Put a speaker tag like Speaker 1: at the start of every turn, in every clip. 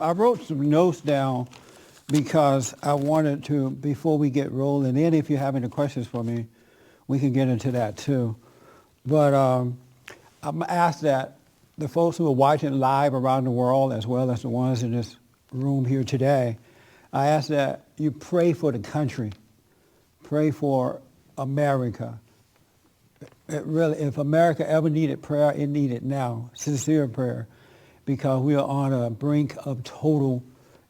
Speaker 1: I wrote some notes down because I wanted to, before we get rolling, and if you have any questions for me, we can get into that too. But I'm asked that the folks who are watching live around the world, as well as the ones in this room here today, I ask that you pray for the country. Pray for America. It really, if America ever needed prayer, it needed now, sincere prayer, because we are on a brink of total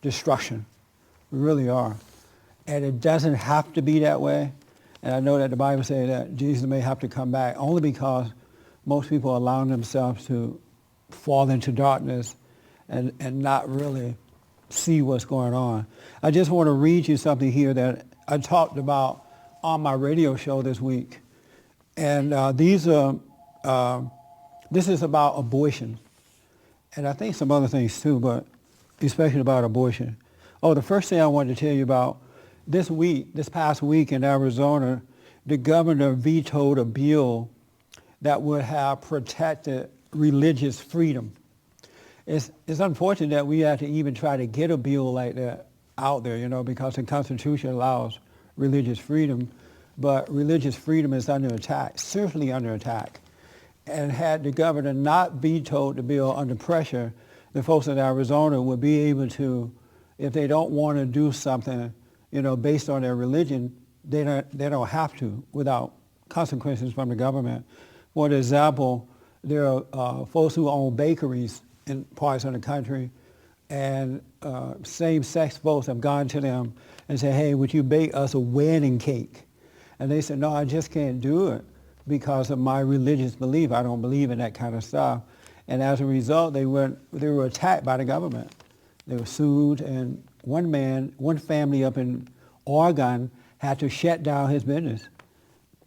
Speaker 1: destruction. We really are. And it doesn't have to be that way. And I know that the Bible says that Jesus may have to come back only because most people are allowing themselves to fall into darkness and not really see what's going on. I just want to read you something here that I talked about on my radio show this week. And this is about abortion. And I think some other things too, but especially about abortion. Oh, the first thing I wanted to tell you about, this past week in Arizona, the governor vetoed a bill that would have protected religious freedom. It's unfortunate that we have to even try to get a bill like that out there, because the Constitution allows religious freedom, but religious freedom is under attack, seriously under attack. And had the governor not vetoed the bill under pressure, the folks in Arizona would be able to, if they don't want to do something, based on their religion, they don't have to without consequences from the government. For example, there are folks who own bakeries in parts of the country, and same-sex folks have gone to them and said, hey, would you bake us a wedding cake? And they said, no, I just can't do it because of my religious belief. I don't believe in that kind of stuff. And as a result, they were attacked by the government. They were sued, and one family up in Oregon had to shut down his business,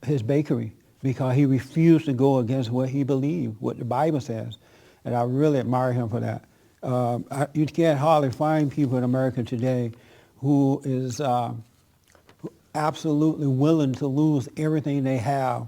Speaker 1: his bakery, because he refused to go against what he believed, what the Bible says. And I really admire him for that. You can't hardly find people in America today who is absolutely willing to lose everything they have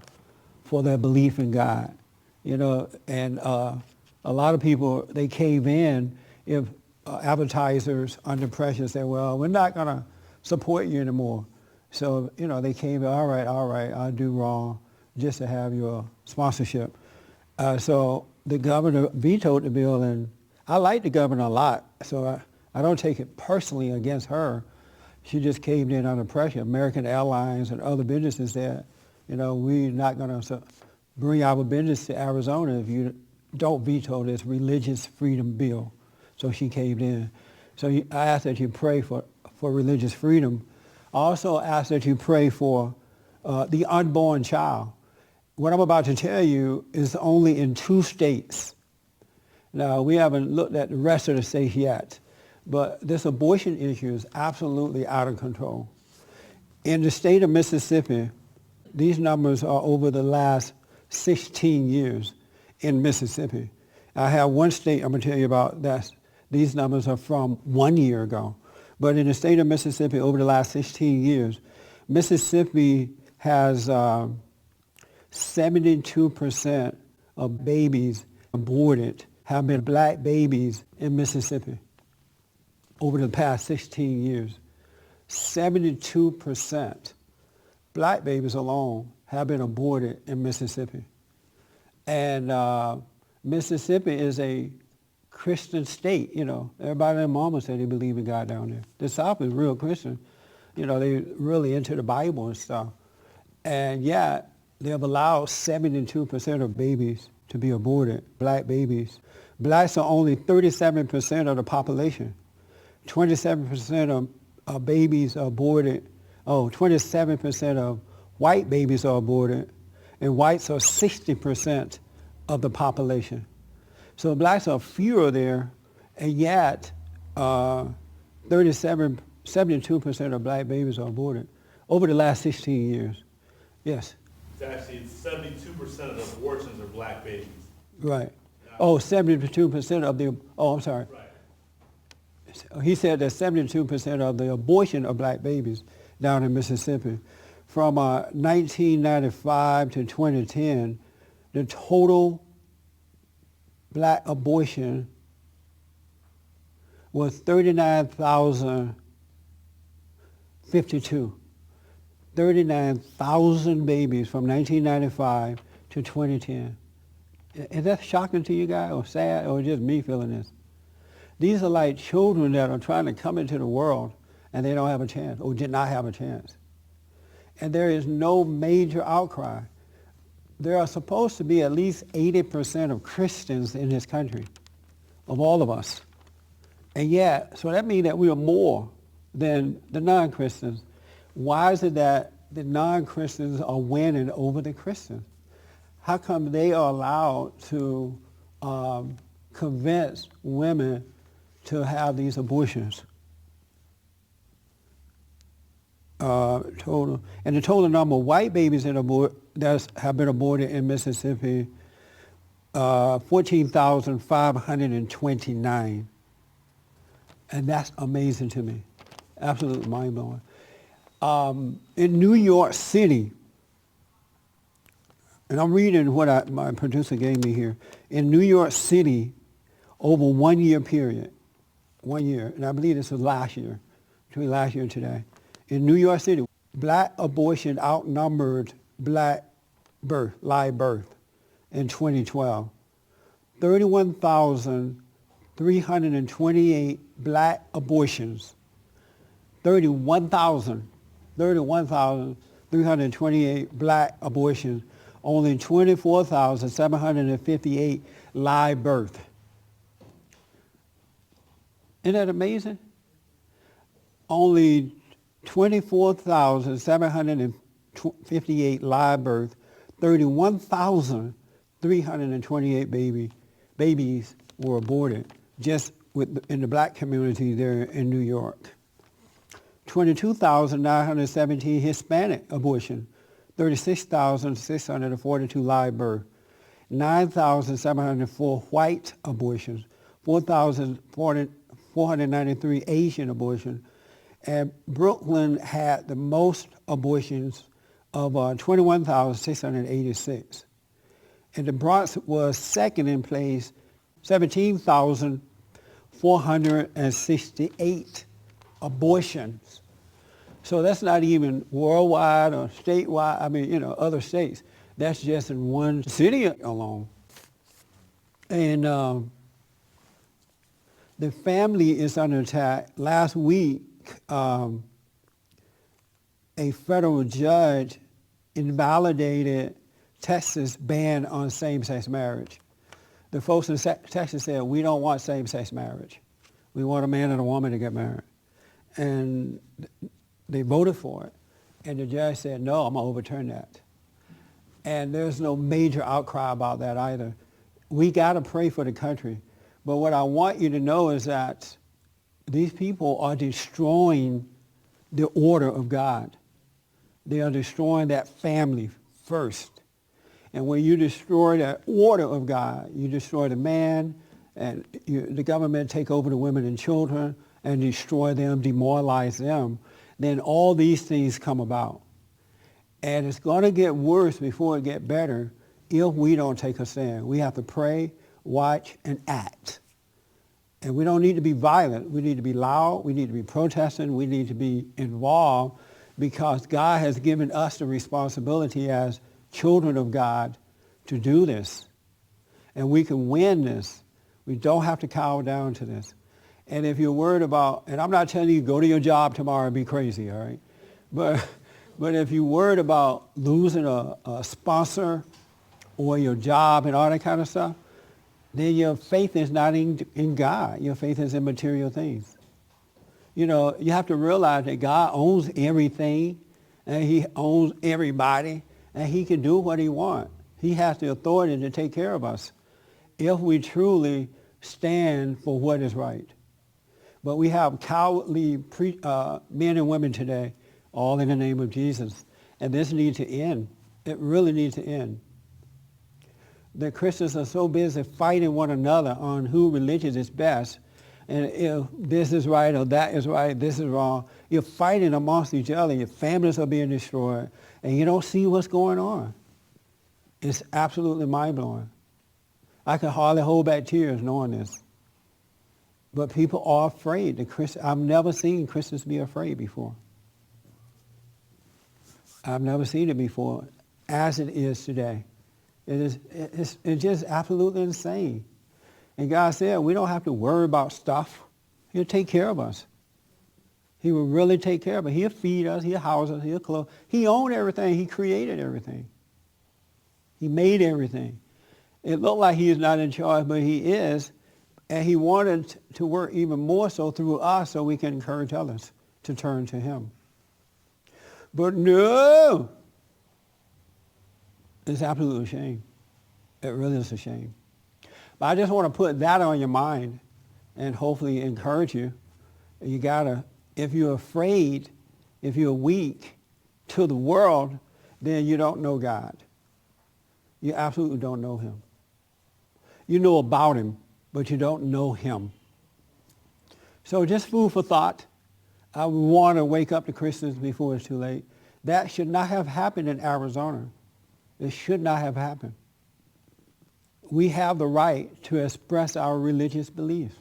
Speaker 1: for their belief in God. And a lot of people, they cave in if advertisers under pressure say, well, we're not going to support you anymore. So, they cave in, all right, I'll do wrong just to have your sponsorship. So the governor vetoed the bill, and I like the governor a lot, so I don't take it personally against her. She just caved in under pressure. American Airlines and other businesses said, we're not going to bring our business to Arizona if you don't veto this religious freedom bill. So she caved in. So I ask that you pray for religious freedom. I also ask that you pray for the unborn child. What I'm about to tell you is only in 2 states. Now, we haven't looked at the rest of the states yet, but this abortion issue is absolutely out of control. In the state of Mississippi, these numbers are over the last 16 years in Mississippi. I have one state I'm going to tell you about that. These numbers are from 1 year ago. But in the state of Mississippi, over the last 16 years, Mississippi has 72% of babies aborted have been black babies in Mississippi over the past 16 years. 72% black babies alone have been aborted in Mississippi. And Mississippi is a Christian state, Everybody and their mama say they believe in God down there. The South is real Christian. They really into the Bible and stuff. And yet, they have allowed 72% of babies to be aborted, black babies. Blacks are only 37% of the population. 27% of babies are aborted. 27% of white babies are aborted, and whites are 60% of the population. So blacks are fewer there, and yet 72% of black babies are aborted over the last 16 years. Yes?
Speaker 2: It's actually 72% of the abortions are black babies.
Speaker 1: Right. 72% of the, I'm sorry.
Speaker 2: Right.
Speaker 1: He said that 72% of the abortion of black babies down in Mississippi. From 1995 to 2010, the total black abortion was 39,052. 39,000 babies from 1995 to 2010. Is that shocking to you guys, or sad, or just me feeling this? These are like children that are trying to come into the world and they don't have a chance, or did not have a chance. And there is no major outcry. There are supposed to be at least 80% of Christians in this country, of all of us. And yet, so that means that we are more than the non-Christians. Why is it that the non-Christians are winning over the Christians? How come they are allowed to convince women to have these abortions? Total, and the total number of white babies that have been aborted in Mississippi, 14,529. And that's amazing to me. Absolutely mind-blowing. In New York City, and I'm reading what my producer gave me here. In New York City, over 1 year period, 1 year, and I believe this was last year, between last year and today. In New York City, black abortion outnumbered black live birth in 2012. 31,328 black abortions. 31,328 black abortions. Only 24,758 live birth. Isn't that amazing? Only 24,758 live birth, 31,328 babies were aborted just in the black community there in New York. 22,917 Hispanic abortion, 36,642 live birth, 9,704 white abortions, 4,493 Asian abortions, and Brooklyn had the most abortions of 21,686. And the Bronx was second in place, 17,468 abortions. So that's not even worldwide or statewide, other states. That's just in one city alone. And the family is under attack. Last week, a federal judge invalidated Texas' ban on same-sex marriage. The folks in Texas said, we don't want same-sex marriage. We want a man and a woman to get married. And they voted for it. And the judge said, no, I'm going to overturn that. And there's no major outcry about that either. We got to pray for the country. But what I want you to know is that these people are destroying the order of God. They are destroying that family first. And when you destroy that order of God, you destroy the man, and the government take over the women and children and destroy them, demoralize them, then all these things come about. And it's going to get worse before it gets better if we don't take a stand. We have to pray, watch, and act. And we don't need to be violent. We need to be loud. We need to be protesting. We need to be involved because God has given us the responsibility as children of God to do this. And we can win this. We don't have to cower down to this. And if you're worried about, and I'm not telling you go to your job tomorrow and be crazy, all right? But if you're worried about losing a sponsor or your job and all that kind of stuff, then your faith is not in God. Your faith is in material things. You have to realize that God owns everything, and he owns everybody, and he can do what he wants. He has the authority to take care of us if we truly stand for what is right. But we have cowardly men and women today, all in the name of Jesus. And this needs to end. It really needs to end. The Christians are so busy fighting one another on who religion is best. And if this is right or that is right, this is wrong. You're fighting amongst each other. Your families are being destroyed. And you don't see what's going on. It's absolutely mind-blowing. I can hardly hold back tears knowing this. But people are afraid. I've never seen Christians be afraid before. I've never seen it before as it is today. It's just absolutely insane. And God said we don't have to worry about stuff. He'll take care of us. He will really take care of us. He'll feed us. He'll house us. He'll clothe. He owned everything. He created everything. He made everything. It looked like he is not in charge, but he is. And he wanted to work even more so through us so we can encourage others to turn to him. But no, it's absolutely a shame. It really is a shame. But I just want to put that on your mind and hopefully encourage you. You gotta, if you're afraid, if you're weak to the world, then you don't know God. You absolutely don't know him. You know about him, but you don't know him. So just food for thought. I want to wake up the Christians before it's too late. That should not have happened in Arizona. It should not have happened. We have the right to express our religious beliefs.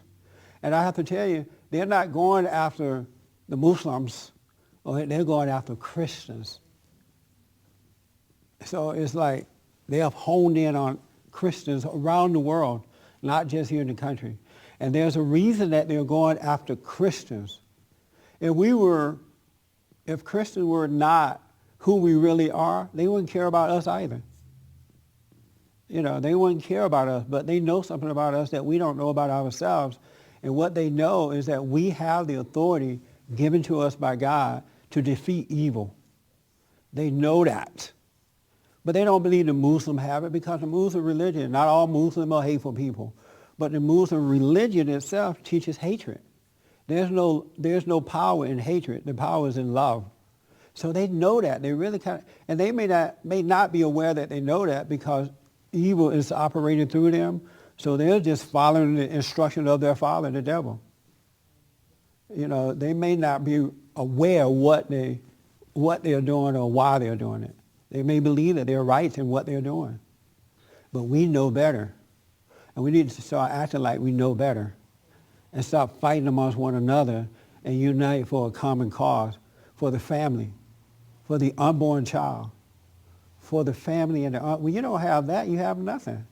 Speaker 1: And I have to tell you, they're not going after the Muslims, or they're going after Christians. So it's like they have honed in on Christians around the world, not just here in the country. And there's a reason that they're going after Christians. If Christians were not who we really are, they wouldn't care about us either. You know, they wouldn't care about us, but they know something about us that we don't know about ourselves. And what they know is that we have the authority given to us by God to defeat evil. They know that. But they don't believe the Muslims have it because the Muslim religion, not all Muslims are hateful people, but the Muslim religion itself teaches hatred. There's no power in hatred. The power is in love. So they know that. They really and they may not be aware that they know that because evil is operating through them. So they're just following the instruction of their father, the devil. You know, they may not be aware what they're doing or why they're doing it. They may believe that they're right in what they're doing. But we know better. And we need to start acting like we know better and stop fighting amongst one another and unite for a common cause, for the family, for the unborn child, for the family and when you don't have that, you have nothing.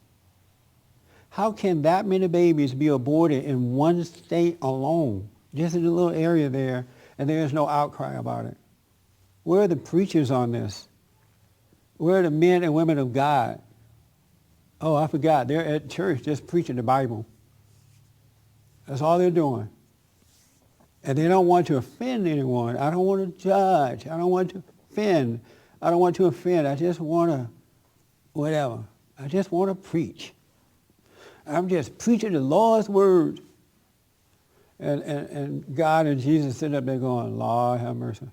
Speaker 1: How can that many babies be aborted in one state alone, just in a little area there, and there is no outcry about it? Where are the preachers on this? Where are the men and women of God? Oh, I forgot. They're at church just preaching the Bible. That's all they're doing. And they don't want to offend anyone. I don't want to judge. I don't want to offend. I don't want to offend. I just want to, whatever. I just want to preach. I'm just preaching the Lord's word. And God and Jesus sitting up there going, Lord have mercy.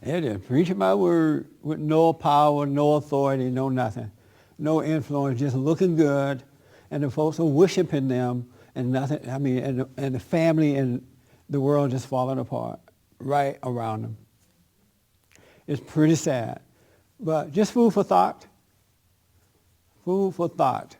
Speaker 1: They're just preaching my word with no power, no authority, no nothing. No influence, just looking good. And the folks are worshiping them and nothing, and the family and the world just falling apart right around them. It's pretty sad. But just food for thought. Food for thought.